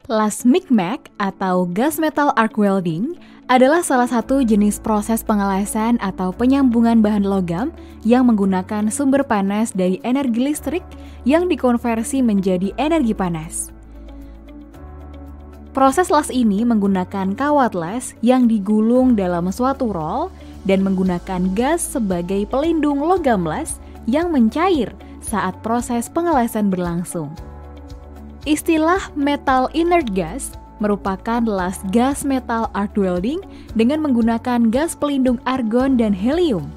Las Micmac atau gas metal arc welding adalah salah satu jenis proses pengelasan atau penyambungan bahan logam yang menggunakan sumber panas dari energi listrik yang dikonversi menjadi energi panas. Proses las ini menggunakan kawat las yang digulung dalam suatu roll dan menggunakan gas sebagai pelindung logam las yang mencair saat proses pengelasan berlangsung. Istilah metal inert gas merupakan las gas metal arc welding dengan menggunakan gas pelindung argon dan helium.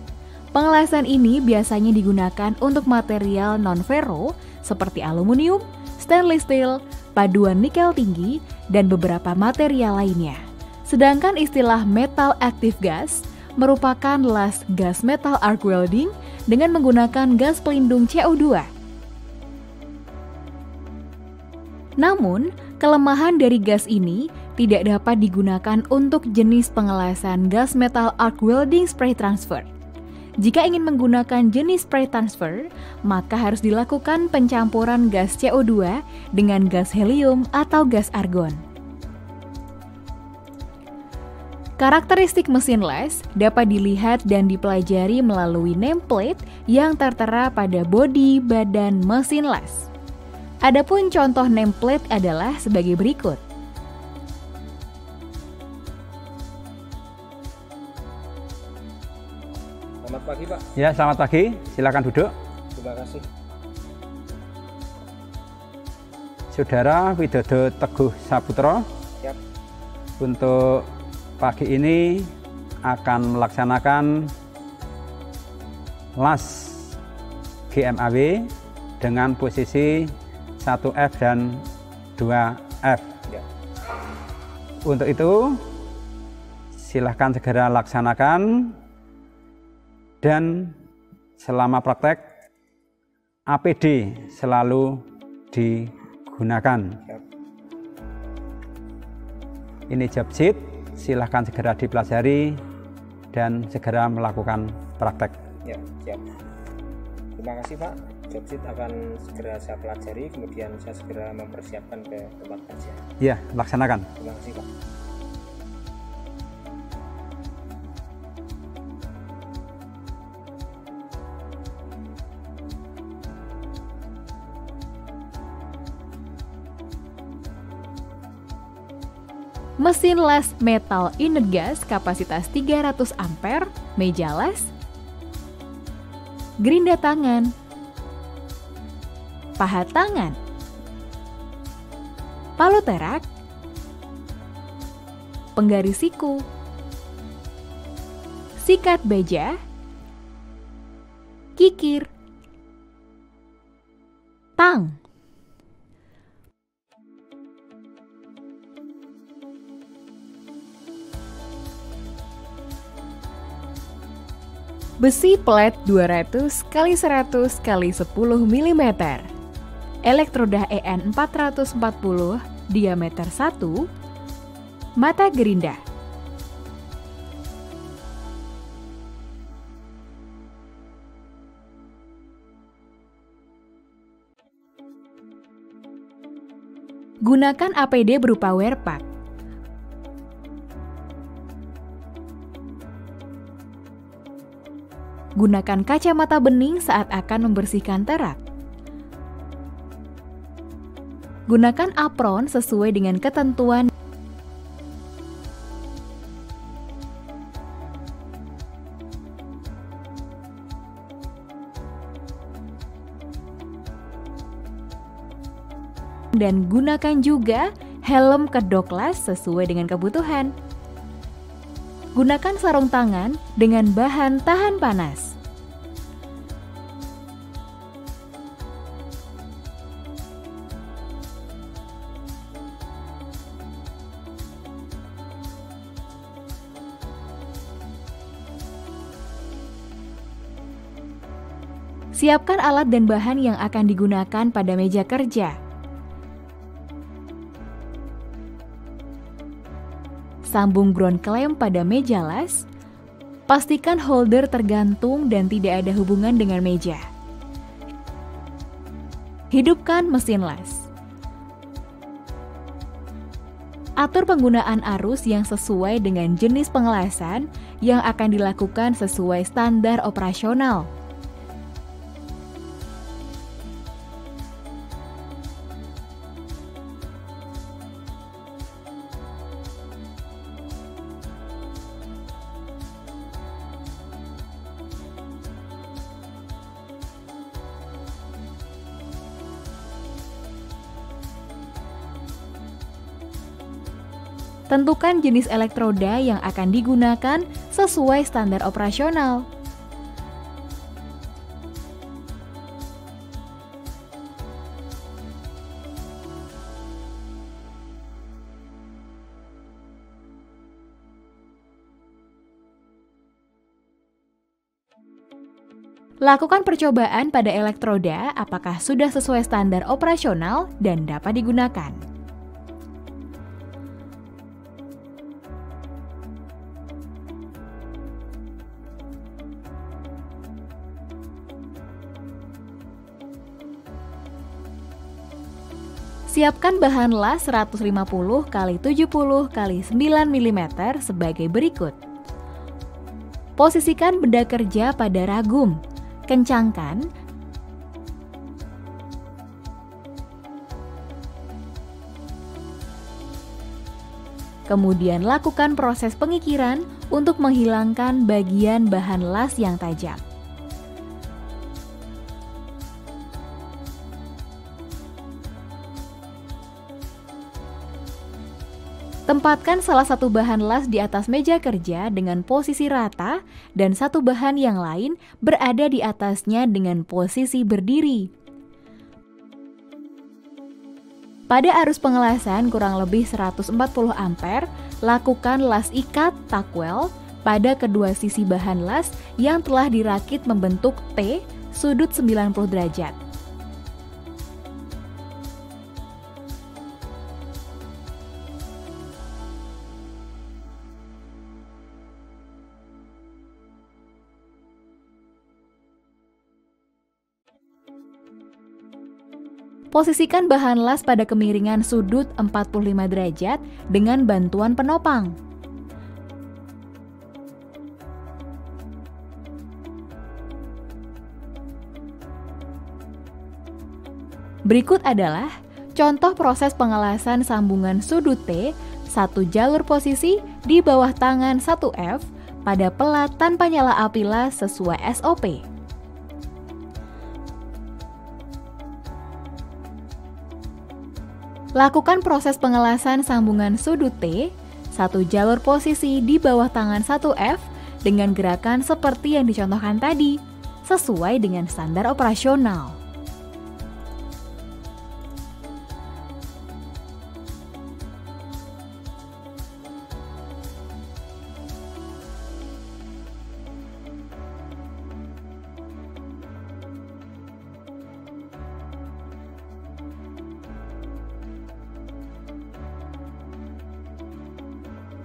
Pengelasan ini biasanya digunakan untuk material non-ferro seperti aluminium, stainless steel, paduan nikel tinggi, dan beberapa material lainnya. Sedangkan istilah metal active gas merupakan las gas metal arc welding dengan menggunakan gas pelindung CO2. Namun, kelemahan dari gas ini tidak dapat digunakan untuk jenis pengelasan gas metal arc welding spray transfer. Jika ingin menggunakan jenis spray transfer, maka harus dilakukan pencampuran gas CO2 dengan gas helium atau gas argon. Karakteristik mesin las dapat dilihat dan dipelajari melalui nameplate yang tertera pada bodi badan mesin las. Adapun contoh nameplate adalah sebagai berikut. Selamat pagi, Pak. Ya, selamat pagi. Silakan duduk. Terima kasih. Saudara Widodo Teguh Saputro, Siap. untuk pagi ini akan melaksanakan las GMAW dengan posisi 1F dan 2F. Ya. Untuk itu, silahkan segera laksanakan dan selama praktek APD selalu digunakan. Ya. Ini job sheet, silahkan segera dipelajari dan segera melakukan praktek. Ya, siap. Terima kasih, Pak. Job sheet akan segera saya pelajari, kemudian saya segera mempersiapkan ke tempat kerja. Ya, laksanakan. Terima kasih, Pak. Mesin las metal inert gas kapasitas 300 ampere, meja las, gerinda tangan, paha tangan, palu terak, penggaris siku, sikat baja, kikir, tang, besi plet 200 x 100 x 10 mm, elektroda EN 440 diameter 1, mata gerinda. Gunakan APD berupa wear pack. Gunakan kacamata bening saat akan membersihkan terak. Gunakan apron sesuai dengan ketentuan. Dan gunakan juga helm kedok las sesuai dengan kebutuhan. Gunakan sarung tangan dengan bahan tahan panas. Siapkan alat dan bahan yang akan digunakan pada meja kerja. Sambung ground clamp pada meja las. Pastikan holder tergantung dan tidak ada hubungan dengan meja. Hidupkan mesin las. Atur penggunaan arus yang sesuai dengan jenis pengelasan yang akan dilakukan sesuai standar operasional. Tentukan jenis elektroda yang akan digunakan sesuai standar operasional. Lakukan percobaan pada elektroda apakah sudah sesuai standar operasional dan dapat digunakan. Siapkan bahan las 150 x 70 x 9 mm sebagai berikut. Posisikan benda kerja pada ragum. Kencangkan. Kemudian lakukan proses pengikiran untuk menghilangkan bagian bahan las yang tajam. Tempatkan salah satu bahan las di atas meja kerja dengan posisi rata dan satu bahan yang lain berada di atasnya dengan posisi berdiri. Pada arus pengelasan kurang lebih 140 ampere, lakukan las ikat takwel pada kedua sisi bahan las yang telah dirakit membentuk T sudut 90 derajat. Posisikan bahan las pada kemiringan sudut 45 derajat dengan bantuan penopang. Berikut adalah contoh proses pengelasan sambungan sudut T, satu jalur posisi di bawah tangan 1F pada pelat tanpa nyala api las sesuai SOP. Lakukan proses pengelasan sambungan sudut T, satu jalur posisi di bawah tangan 1F dengan gerakan seperti yang dicontohkan tadi, sesuai dengan standar operasional.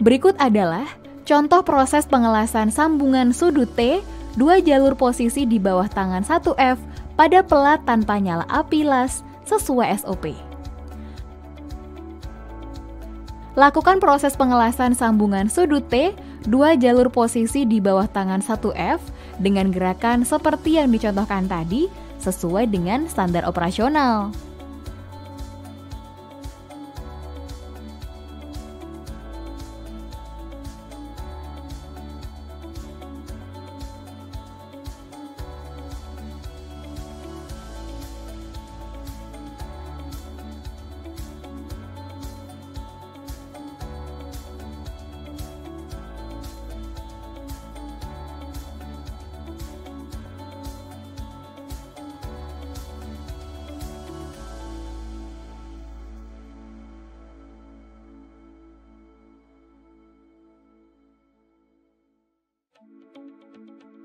Berikut adalah contoh proses pengelasan sambungan sudut T, dua jalur posisi di bawah tangan 1F pada pelat tanpa nyala api las sesuai SOP. Lakukan proses pengelasan sambungan sudut T, dua jalur posisi di bawah tangan 1F dengan gerakan seperti yang dicontohkan tadi sesuai dengan standar operasional.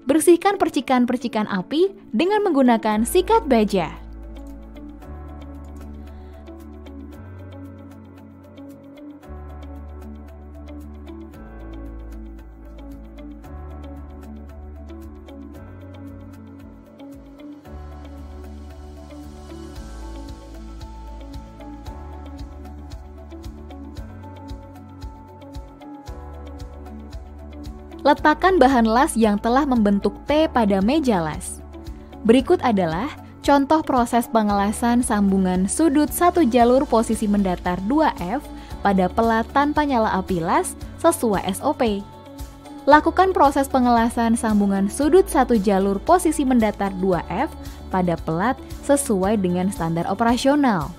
Bersihkan percikan-percikan api dengan menggunakan sikat baja. Letakkan bahan las yang telah membentuk T pada meja las. Berikut adalah contoh proses pengelasan sambungan sudut satu jalur posisi mendatar 2F pada pelat tanpa nyala api las sesuai SOP. Lakukan proses pengelasan sambungan sudut satu jalur posisi mendatar 2F pada pelat sesuai dengan standar operasional.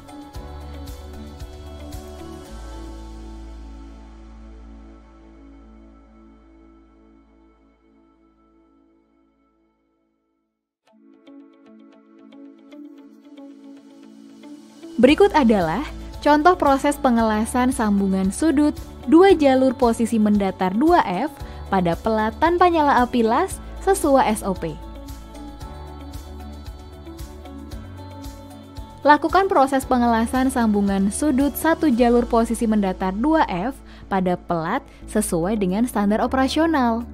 Berikut adalah contoh proses pengelasan sambungan sudut 2 jalur posisi mendatar 2F pada pelat tanpa nyala api las sesuai SOP. Lakukan proses pengelasan sambungan sudut 1 jalur posisi mendatar 2F pada pelat sesuai dengan standar operasional.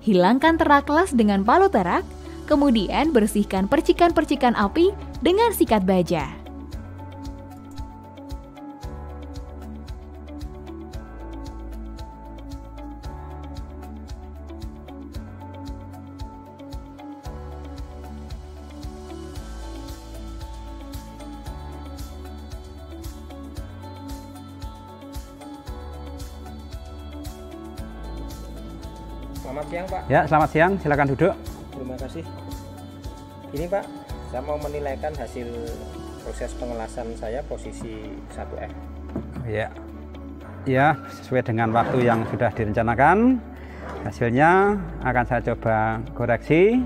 Hilangkan terak las dengan palu terak, kemudian bersihkan percikan-percikan api dengan sikat baja. Selamat siang Pak. Ya, selamat siang. Silakan duduk. Terima kasih. Ini Pak, saya mau menilaikan hasil proses pengelasan saya posisi 1F. Ya, ya, sesuai dengan waktu yang sudah direncanakan. Hasilnya akan saya coba koreksi.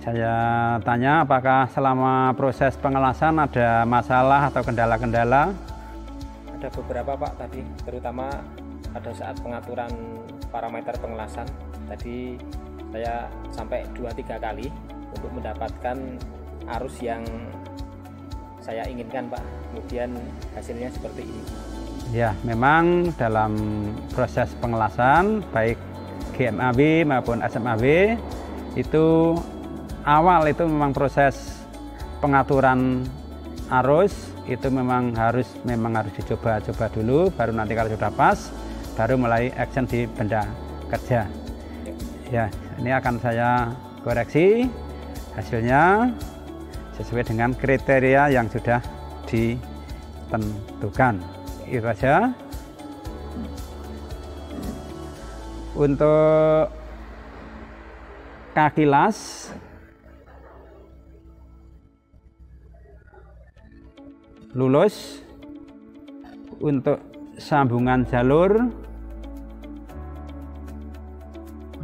Saya tanya apakah selama proses pengelasan ada masalah atau kendala-kendala? Ada beberapa Pak tadi, terutama pada saat pengaturan parameter pengelasan. Tadi saya sampai 2-3 kali untuk mendapatkan arus yang saya inginkan Pak. Kemudian hasilnya seperti ini. Ya, memang dalam proses pengelasan baik GMAB maupun SMAB itu awal itu memang proses pengaturan arus itu memang harus dicoba-coba dulu, baru nanti kalau sudah pas baru mulai action di benda kerja. Ya, ini akan saya koreksi hasilnya sesuai dengan kriteria yang sudah ditentukan. Itu saja. Untuk kaki las lulus, untuk sambungan jalur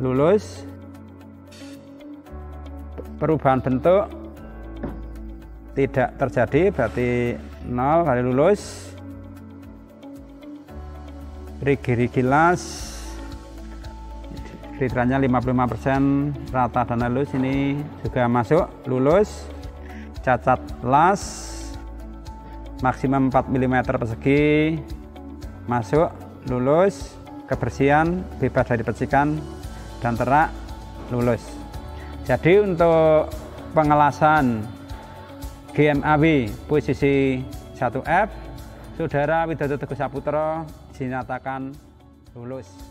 lulus, perubahan bentuk tidak terjadi berarti 0 kali lulus. Rigi las kriterianya 55% rata dan halus, ini juga masuk lulus. Cacat las maksimum 4 mm persegi masuk lulus. Kebersihan bebas dari percikan dan terak lulus. Jadi untuk pengelasan GMAB posisi 1F, Saudara Widodo Teguh Saputra dinyatakan lulus.